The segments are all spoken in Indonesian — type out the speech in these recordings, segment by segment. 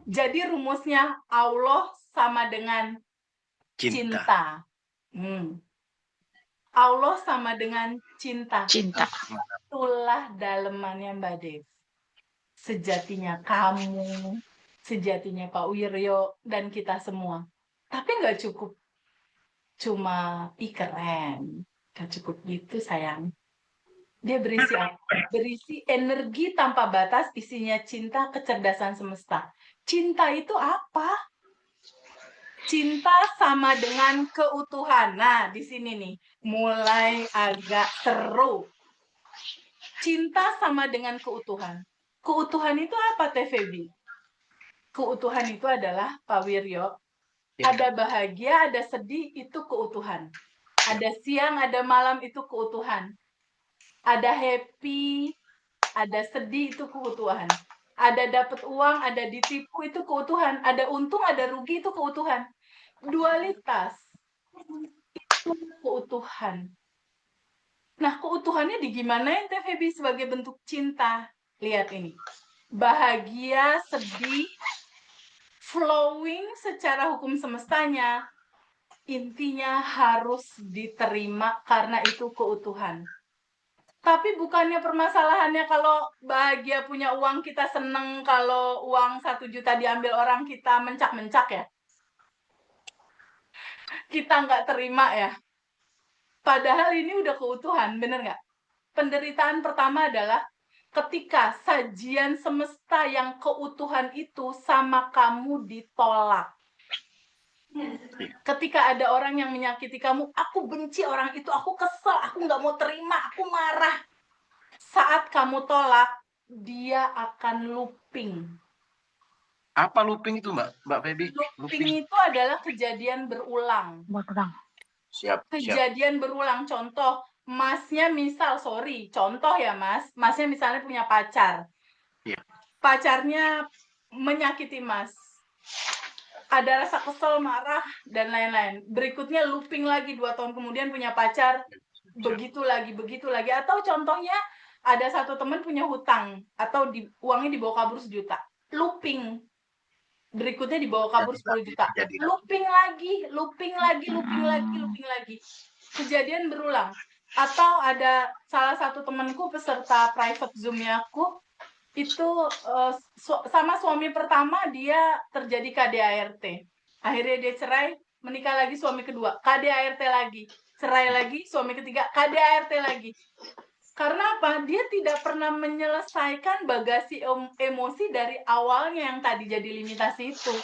Jadi rumusnya Allah sama dengan Cinta. cinta. Allah sama dengan cinta. Cinta. Itulah dalemannya Mbak Dev. Sejatinya kamu, sejatinya Pak Wiryo, dan kita semua. Tapi nggak cukup cuma keren. Nggak cukup gitu sayang. Dia berisi apa? Berisi energi tanpa batas, isinya cinta, kecerdasan semesta. Cinta itu apa? Cinta sama dengan keutuhan. Nah, di sini nih, mulai agak seru. Cinta sama dengan keutuhan. Keutuhan itu apa, Teh Febi? Keutuhan itu adalah, Pak Wiryo, Ya. ada bahagia, ada sedih, itu keutuhan. Ada siang, ada malam, itu keutuhan. Ada happy, ada sedih, itu keutuhan. Ada dapat uang, ada ditipu, itu keutuhan. Ada untung, ada rugi, itu keutuhan. Dualitas itu keutuhan. Nah, keutuhannya digimanain Teh Febi sebagai bentuk cinta? Lihat ini. Bahagia, sedih, flowing secara hukum semestanya. Intinya harus diterima karena itu keutuhan. Tapi bukannya permasalahannya kalau bahagia punya uang kita seneng, kalau uang 1 juta diambil orang kita mencak-mencak ya. Kita nggak terima ya. Padahal ini udah keutuhan, bener nggak? Penderitaan pertama adalah ketika sajian semesta yang keutuhan itu sama kamu ditolak. Ketika ada orang yang menyakiti kamu, aku benci orang itu, aku kesel, aku nggak mau terima, aku marah. Saat kamu tolak, dia akan looping. Apa looping itu, Mbak Febi? Looping itu adalah kejadian berulang. Siap. Kejadian berulang. Contoh, masnya misal, contoh ya mas, masnya misalnya punya pacar. Iya. Pacarnya menyakiti mas. Ada rasa kesel, marah, dan lain-lain. Berikutnya looping lagi 2 tahun kemudian punya pacar, begitu lagi. Atau contohnya ada satu teman punya hutang atau uangnya dibawa kabur 1 juta. Looping. Berikutnya dibawa kabur 10 juta. Looping lagi. Kejadian berulang. Atau ada salah satu temanku peserta private Zoom-nya aku, itu sama suami pertama dia terjadi KDART. Akhirnya dia cerai, menikah lagi suami kedua, KDART lagi. Cerai lagi, suami ketiga, KDART lagi. Karena apa? Dia tidak pernah menyelesaikan bagasi emosi dari awalnya yang tadi jadi limitasi itu.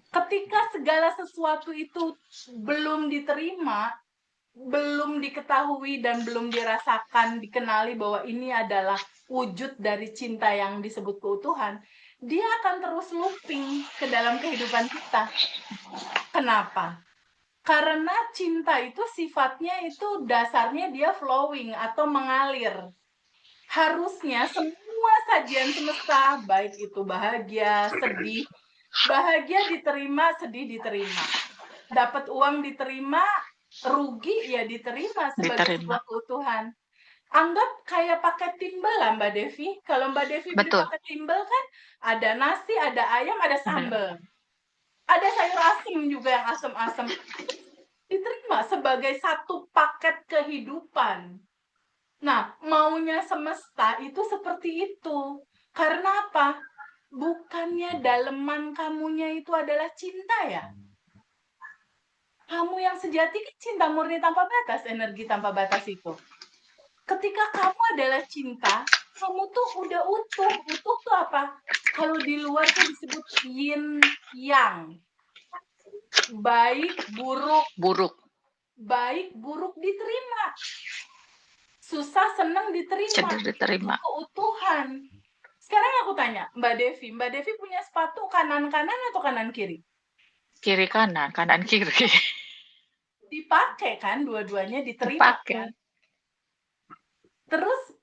Ketika segala sesuatu itu belum diterima, belum diketahui dan belum dirasakan, dikenali bahwa ini adalah wujud dari cinta yang disebut keutuhan, dia akan terus looping ke dalam kehidupan kita. Kenapa? Karena cinta itu sifatnya itu dasarnya dia flowing atau mengalir. Harusnya semua sajian semesta, baik itu bahagia, sedih, bahagia diterima, sedih diterima. Dapat uang diterima, rugi ya diterima sebagai sebuah keutuhan. Anggap kayak pakai timbel lah Mbak Devi. Kalau Mbak Devi beli pakai timbel kan ada nasi, ada ayam, ada sambal. Ada sayur asin juga yang asam-asam. Diterima sebagai satu paket kehidupan. Nah, maunya semesta itu seperti itu. Karena apa? Bukannya daleman kamunya itu adalah cinta ya? Kamu yang sejati kan cinta murni tanpa batas, energi tanpa batas itu. Ketika kamu adalah cinta, kamu tuh udah utuh. Utuh tuh apa? Kalau di luar tuh disebut yin yang. Baik, buruk. Baik, buruk diterima. Susah, senang diterima. Itu keutuhan. Sekarang aku tanya, Mbak Devi punya sepatu kanan-kanan atau kanan-kiri? Kiri kanan, kanan kiri. Dipakai kan, dua-duanya diterima kan? Terus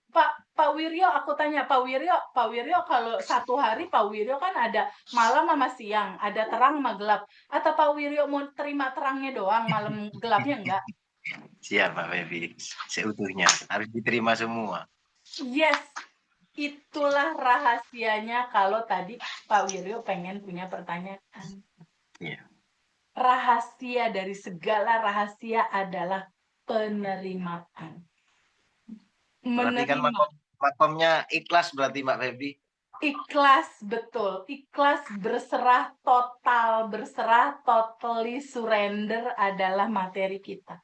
Pak Wiryo, aku tanya Pak Wiryo kalau satu hari Pak Wiryo kan ada malam sama siang, ada terang sama gelap. Atau Pak Wiryo mau terima terangnya doang, malam gelapnya enggak? Siap Mbak Febi, seutuhnya harus diterima semua. Yes, Itulah rahasianya kalau tadi Pak Wiryo pengen punya pertanyaan. Iya. Rahasia dari segala rahasia adalah penerimaan. Berarti kan Menerima. makomnya ikhlas berarti Mbak Febi. Ikhlas, betul. Ikhlas, berserah, totally surrender adalah materi kita.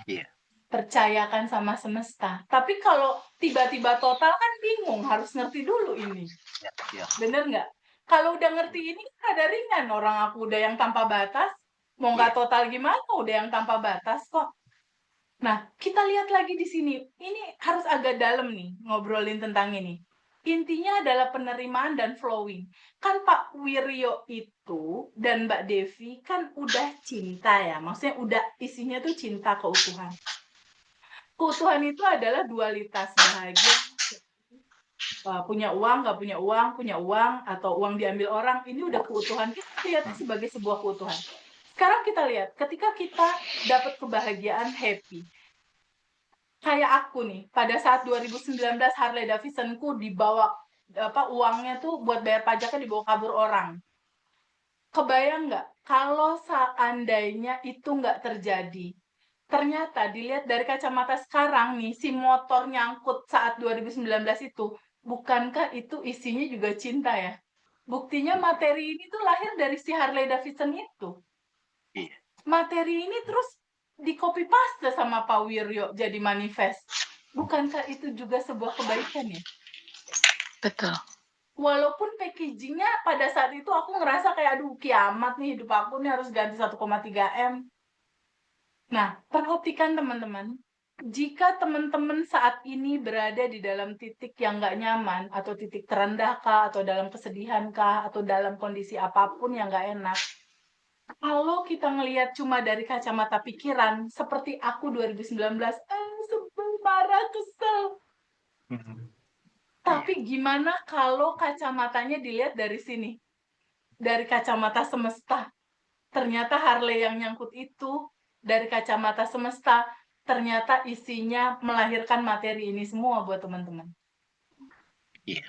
Iya. Percayakan sama semesta. Tapi kalau tiba-tiba total kan bingung, harus ngerti dulu ini. Iya. Bener nggak? Kalau udah ngerti ini ada ringan. Orang aku udah yang tanpa batas, mau nggak total gimana, udah yang tanpa batas kok. Nah, kita lihat lagi di sini. Ini harus agak dalam nih, ngobrolin tentang ini. Intinya adalah penerimaan dan flowing. Kan Pak Wiryo itu dan Mbak Devi kan udah cinta ya. Maksudnya udah isinya tuh cinta keutuhan. Keutuhan itu adalah dualitas bahagia. Punya uang, nggak punya uang, atau uang diambil orang. Ini udah keutuhan. Kita lihatnya sebagai sebuah keutuhan. Sekarang kita lihat, ketika kita dapat kebahagiaan, happy. Kayak aku nih, pada saat 2019 Harley Davidson-ku dibawa uangnya tuh buat bayar pajaknya dibawa kabur orang. Kebayang nggak kalau seandainya itu nggak terjadi? Ternyata dilihat dari kacamata sekarang nih, si motor nyangkut saat 2019 itu, bukankah itu isinya juga cinta ya? Buktinya materi ini tuh lahir dari si Harley Davidson itu. Iya. Materi ini terus di copy paste sama Pak Wiryo jadi manifest. Bukankah itu juga sebuah kebaikan ya? Betul. Walaupun packagingnya pada saat itu aku ngerasa kayak aduh kiamat nih hidup aku nih harus ganti 1,3 M. Nah, perhatikan teman-teman. Jika teman-teman saat ini berada di dalam titik yang nggak nyaman, atau titik terendah kah, atau dalam kesedihan kah, atau dalam kondisi apapun yang nggak enak, kalau kita ngelihat cuma dari kacamata pikiran, seperti aku 2019, sebel, marah, kesel. Tapi gimana kalau kacamatanya dilihat dari sini? Dari kacamata semesta. Ternyata Harley yang nyangkut itu, dari kacamata semesta, ternyata isinya melahirkan materi ini semua buat teman-teman. Iya.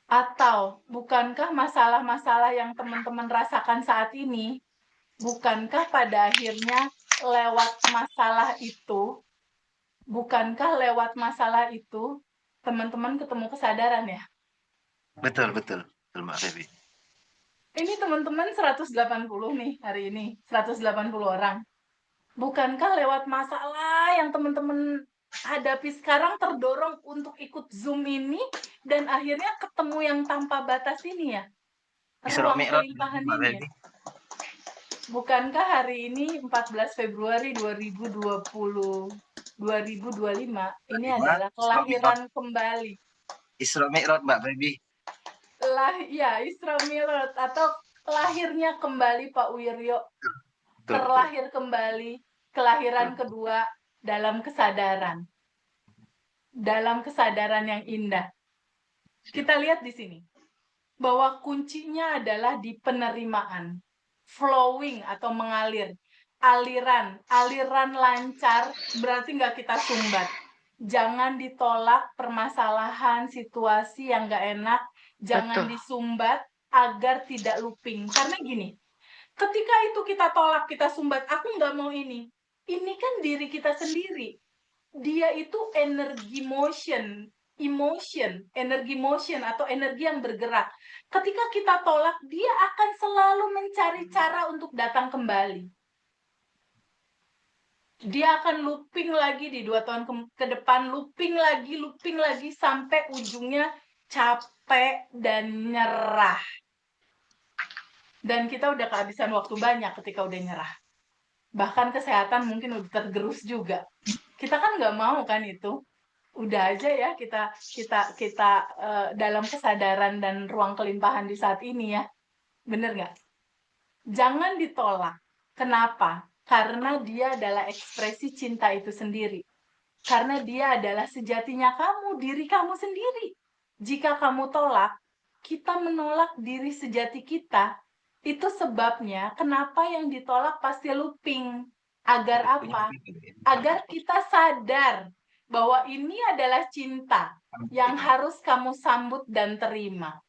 Atau, bukankah masalah-masalah yang teman-teman rasakan saat ini, bukankah pada akhirnya lewat masalah itu, teman-teman ketemu kesadaran ya? Betul Mbak Febi. Ini teman-teman 180 nih hari ini, 180 orang. Bukankah lewat masalah yang teman-teman hadapi sekarang terdorong untuk ikut Zoom ini dan akhirnya ketemu yang tanpa batas ini ya? Isra Ruang Mi'raj kelimpahan Mbak ini ya? Febi. Bukankah hari ini 14 Februari 2020 2025 ini adalah kelahiran kembali. Isra Mi'raj Mbak Febi. Isra Mi'raj atau lahirnya kembali Pak Wiryo, terlahir kembali, kelahiran kedua dalam kesadaran yang indah. Kita lihat di sini bahwa kuncinya adalah di penerimaan, flowing atau mengalir, aliran lancar, berarti nggak kita sumbat. Jangan ditolak permasalahan, situasi yang nggak enak, jangan disumbat agar tidak looping. Karena gini, ketika itu kita tolak, kita sumbat, aku nggak mau ini kan diri kita sendiri. Dia itu energi energi motion atau energi yang bergerak. Ketika kita tolak, dia akan selalu mencari cara untuk datang kembali. Dia akan looping lagi di 2 tahun ke depan, looping lagi sampai ujungnya capek dan nyerah. Dan kita udah kehabisan waktu banyak ketika udah nyerah. Bahkan kesehatan mungkin udah tergerus juga. Kita kan nggak mau kan itu. Udah aja ya kita dalam kesadaran dan ruang kelimpahan di saat ini ya. Bener nggak? Jangan ditolak. Kenapa? Karena dia adalah ekspresi cinta itu sendiri. Karena dia adalah sejatinya kamu, diri kamu sendiri. Jika kamu tolak, kita menolak diri sejati kita. Itu sebabnya kenapa yang ditolak pasti looping. Agar apa? Agar kita sadar bahwa ini adalah cinta yang harus kamu sambut dan terima.